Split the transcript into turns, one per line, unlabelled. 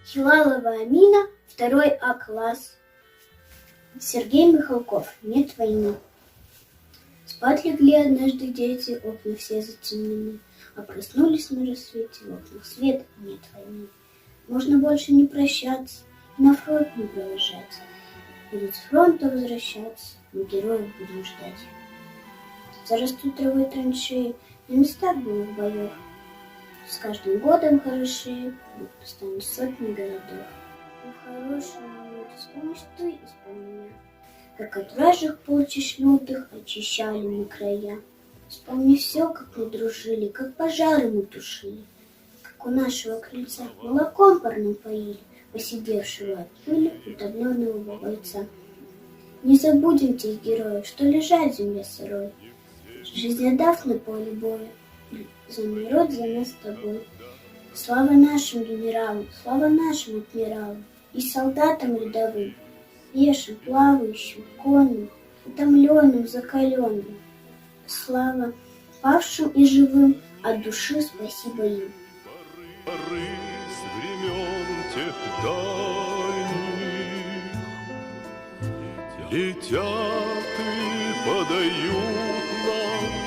Хилалова Амина, 2 А-класс. Сергей Михалков. Нет войны. Спать легли однажды дети, окна все затемнены, а проснулись на рассвете, в окнах свет, нет войны. Можно больше не прощаться, и на фронт не провожаться. Будут с фронта возвращаться, мы героев будем ждать. Зарастут травой траншеи, на местах былых боев. С каждым годом хорошее, станет сотни городов. И в хорошую минуту вспомнишь ты и вспомни я, как от вражьих полчищ лютых очищали мы края. Вспомни все, как мы дружили, как пожары мы тушили, как у нашего крыльца молоком парным поили посидевшего от пыли утомленного бойца. Не забудем тех героев, что лежат в земле сырой, жизнь отдав на поле боя, за народ, за нас с тобой. Слава нашим генералам, слава нашим адмиралам и солдатам рядовым, пешим, плавающим, конным, утомленным, закаленным. Слава павшим и живым, от души спасибо им.
Поры с времен тех дальних летят и подают нам